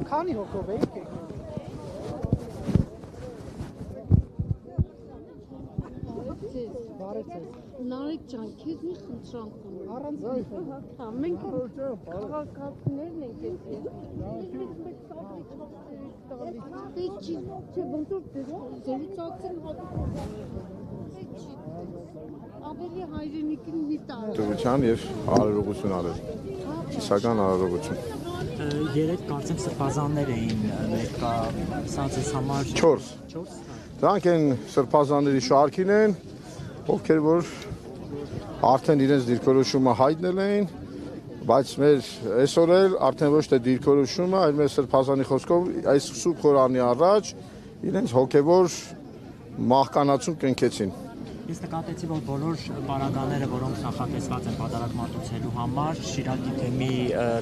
Քանի հոգով եք եկել։ Բարև ձեզ։ Նարեկ ջան, քեզ մի խնդրանք ունեմ։ Առանց Հա, մենք քաղաքացիներն ենք էս։ Չէ, ոնց որ զրուցակցին ավելի հայրենիքին մի տար։ Դրության եւ արարողություն արել։ Իսական արարողություն։ 3 կարծեմ սրբազաններ էին ներկա, սա ձեզ համար 4 Դրանք են սրբազանների շարքին են, ովքեր որ արդեն իրենց դիրքորոշումը հայտնել էին, բայց մեր այսօր էլ արդեն ոչ թե դիրքորոշումը, այլ մեր սրբազանի խոսքով այս սուրբ Խորանի առաջ իրենց հոգևոր մահկանացում կնքեցին։ Ես նկատեցի, որ բոլոր պարագաները, որոնք նախատեսված են պատարագ մատուցելու համար, Շիրակի թեմի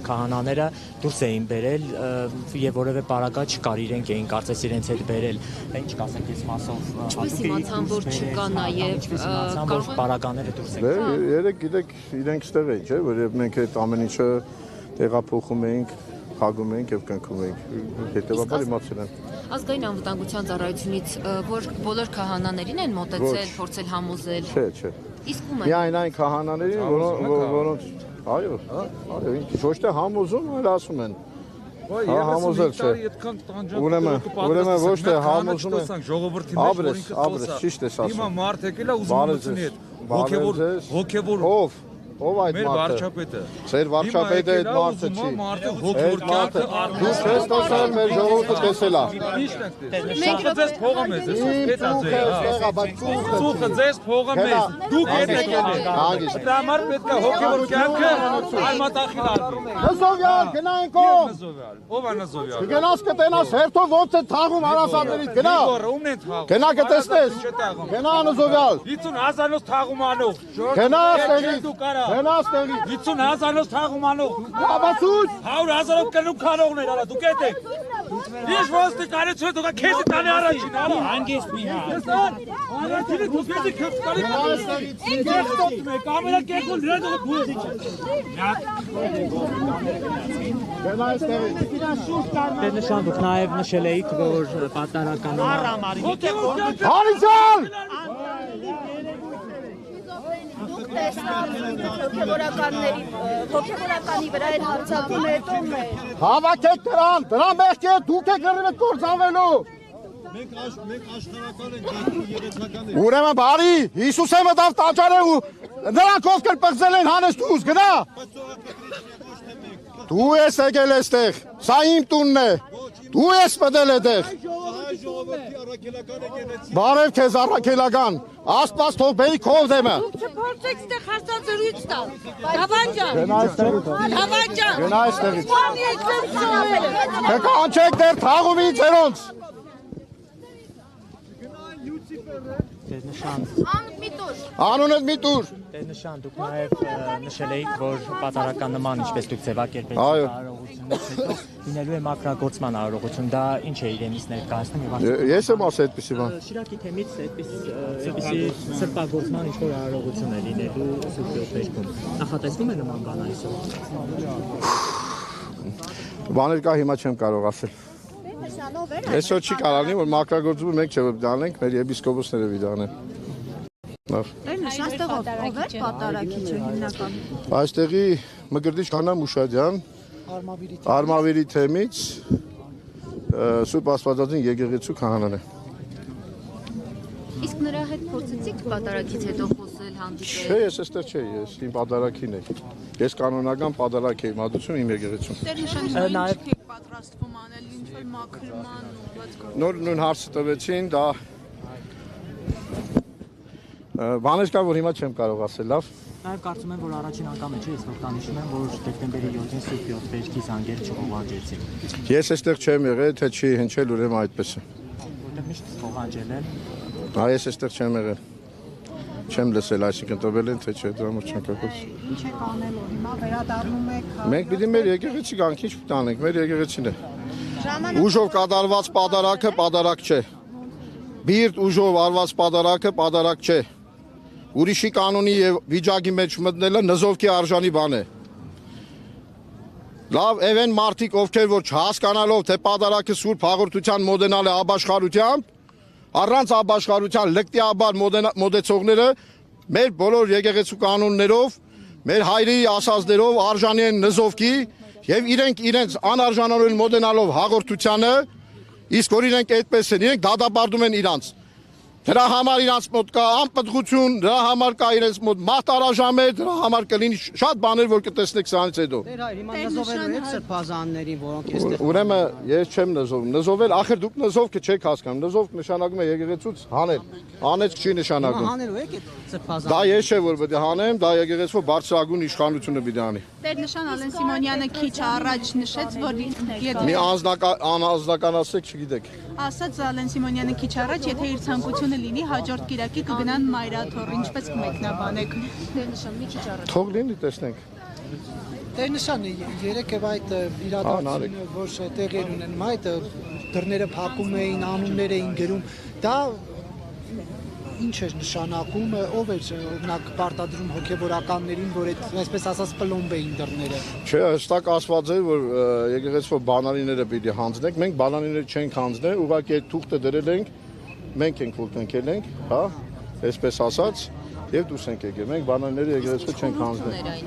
քահանաները դուրս էին բերել եւ որևէ պարագա չկար, իրենք էին կարծես իրենց հետ բերել։ Ինչ կասեք այս մասով հատուկ իմացան, որ չկա նաեւ պարագաները դուրս են։ Երեք գիտեք, իրենք ստեղ էին, չէ՞, որովհետեւ մենք այդ ամեն ինչը տեղափոխում էինք, խագում էինք եւ կնքում էինք։ Հետեւաբար իմացել են։ Ազգային անվտանգության ծառայությունից որ բոլոր քահանաներին են մոտեցել, փորձել համոզել։ Չէ։ Իսկ ում են։ Միայն այն քահանաներին, որոնց այո, ոչ թե համոզում, այլ ասում են։ Համոզել չէ։ Ուրեմն ոչ թե համոզում են։ Ժողովրդի մեջ որ ինքը Աբրես, ճիշտ ես ասում։ Հիմա մարդ եկել է ուզում մտցնի հետ։ Հոգևոր Ով այդ մեր մարդը։ վարչապետը։ Ձեր վարչապետը այդ մարդը չի։ Մարդը հոգևոր կյանքը Դու չես տեսել մեր ժողովուրդը տեսել է։ Մենք ձեզ փողը մեզ է, պետք է ծուխը ձեզ փողը մեզ։ Դուք եք եկել։ Դա համար պետք է հոգևոր կյանքը արմատախիլ արվի։ Նզովյալ, գնայինք ով։ Ով է Նզովյալ։ Գնաս կտենաս հերթով ոնց է թաղում հարասատներից, գնա։ Ումն են թաղում։ Գնա կտեսնես։ Գնա Նզովյալ։ 50,000-ով թաղում անող։ Գնա ստեղից։ Դու կարա։ Գնա ստեղից։ 50,000-ով թաղում անող։ Աբացուց։ 100,000-ով կնում քանողներ, արա դուք եք։ Ես ոստիկանություն դուք քեզ տանի առաջին, արա։ Հանգիստ մի հա։ Առաջինը դուք եք քեզ տանի։ Կամերա կեկուն դրան դուք բուզի չէ։ Գնա ստեղից։ Դե նշան դուք նաև նշել էիք, որ պատարականը Հարիջան։ Հոգևորականի վրա էլ հարցակում հետո մեր։ Հավաքեք դրան մեղքի հետ դուք եք գրել եք կործանվելու։ Մենք աշխարհական ենք, երեցական ենք։ Ուրեմն բարի, Հիսուսը մտավ տաճարը ու նրանք ովքեր պղծել են հանես դուրս, գնա։ Դու ես եկել այստեղ, սա իմ տունն է։ Դու ես մտել այդտեղ։ Բարև քեզ առաքելական, Աստված թող բերի քո դեմը։ Դուք չփորձեք ստեղ հարցազրույց տալ։ Դավանջան։ Դավանջան։ Գնա այստեղից։ Կանչեք դեր թաղումի ձերոնց։ Դե նշան Անունդ մի տուր։ Դե նշան դուք նաև նշել էիք, որ պատարական նման ինչպես դուք ձևակերպեցիք արարողությունից հետո լինելու է մակրագործման արարողություն, դա ինչ է իրենից ներկայացնում եւ Ես եմ ասել այդպեսի բան։ Շիրակի թեմից այդպիսի սրբագործման ինչ-որ արարողություն է լինելու Սուրբ Յոթերքում։ Նախատեսվում է նման բան այսօր։ Բաներ կա հիմա չեմ կարող ասել։ Այսօր չի կարողանի որ մակրագործումը մենք չէ որ դանենք, մեր եպիսկոպոսները վիդանեն։ Այստեղ ով է պատարագիչը հիմնական։ Այստեղի Մկրտիչ Խանա Մուշադյան Արմավիրի թեմից Սուրբ Աստվածածին եկեղեցու քահանան է։ Իսկ նրա հետ փորձեցիք պատարագից հետո խոսել, հանդիպել։ Չէ, ես այստեղ չէի, ես իմ պատարագին եմ։ Ես կանոնական պատարագ եմ մատուցում իմ եկեղեցում։ Նաև Պատրաստվում անել ինչ-որ մաքրման ու բաց գործ։ Նույն հարցը տվեցին, դա բաներ կա, որ հիմա չեմ կարող ասել, լավ։ Նաև կարծում եմ, որ առաջին անգամ է, չէ, ես նշում եմ, որ դեկտեմբերի 7-ին Սուրբ Յոթերքի զանգեր չողանջեցին։ Ես այստեղ չեմ եղել, թե չի հնչել ուրեմն այդպես է։ Որտեղ միշտ ողանջել են։ Ես այստեղ չեմ եղել։ Չեմ լսել, այսինքն տվել են, թե չէ, դրա մեջ չեմ կապել։ Ինչ եք անելու հիմա վերադառնում եք։ Մենք պիտի մեր եկեղեցի գանք, ինչ պիտի անենք, մեր եկեղեցին է։ Ուժով կատարված պատարագը պատարագ չէ։ Բիրտ ուժով արված պատարագը պատարագ չէ։ Ուրիշի կանոնի եւ վիճակի մեջ մտնելը նզովքի արժանի բան է։ Լավ, Էվեն մարդիկ ովքեր որ չհասկանալով թե պատարակը սուրբ հաղորդության մոդենալ է աբաշխարությամբ, առանց աբաշխարության լկտիաբար մոդեցողները մեր բոլոր եկեղեցու կանոններով, մեր հայրի ասածներով արժանի են նզովքի եւ իրենց անարժանորեն մոդենալով հաղորդությանը, իսկ որ իրենք այդպես են, իրենք դատապարտում են իրանց։ Դրա համար իրանց մոտ կա անպտղություն, դրա համար կա իրենց մոտ մահտարաժամեր, դրա համար կլինի շատ բաներ, որ կտեսնեք սրանից հետո։ Դեր հայր, հիմա նզովելու եք սրբազաններին, որոնք էստեղ։ Ուրեմն ես չեմ նզովում։ Նզովել, ախր դուք նզովքը չեք հասկանում։ Նզովք նշանակում է եկեղեցուց հանել։ Անեց չի նշանակում։ Հանելու եք այդ սրբազանը։ Դա ես չէ որ պետք է հանեմ, դա եկեղեցու բարձրագույն իշխանությունը պիտի անի։ Տեր-նշան Ալեն Սիմոնյանը քիչ առաջ նշեց, որ Մի անձնականացեք, չգիտեք։ ասաց Ալեն Սիմոնյանը քիչ առաջ, եթե իր ցանկությունը լինի, հաջորդ կիրակի կգնան Մայրաթոռ, ինչպես կմեկնաբանեք։ Տեր-նշան մի քիչ առաջ։ Թող լինի, տեսնենք։ Տեր-նշան երեքև այդ իրադարձությունը, որ տեղի ունենում, այդ դռները փակում էին, անուններ էին գրում, դա ինչ էր նշանակում, ով էր օրինակ պարտադրում հոգևորականներին, որ այդ այսպես ասած պլոմբ էին դռները։ Չէ, հստակ ասված է, որ եկեղեցու բանալիները պիտի հանձնենք, մենք բանալիները չենք հանձնել, ուղղակի այդ թուղթը դրել ենք, մենք ենք որ կնքել ենք, հա, այսպես ասած, եւ դուրս ենք եկել։ Մենք բանալիները եկեղեցու չենք հանձնել։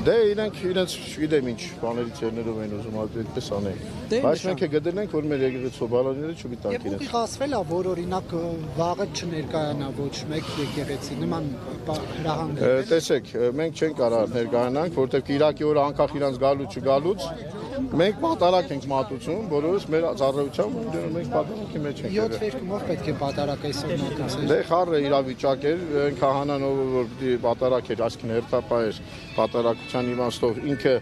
Դե իրենք չգիտեմ ինչ բաներից երներով են ուզում այդպես անեն։ Բայց մենք գտել ենք, որ մեր եկեղեցու բանալիները չպիտի տանք իրենց։ Եվ խասվել է, որ օրինակ վաղը չներկայանա ոչ մեկ եկեղեցի նման հրահանգ։ Տեսեք, մենք չենք կարող ներկայանանք, որովհետև Կիրակի օրը անկախ իրանց գալուց չգալուց մենք պատարակ ենք մատուցում, բոլորս մեր ծառայությամբ մենք պատարակի մեջ ենք։ 7 վերքումով պետք է պատարակ այսօր մատուցել։ Դե խառը իրավիճակ էր, քահանան ով որ պիտի պատարակ էր, այսինքն հերթապահ էր պատարակության իմաստով ինքը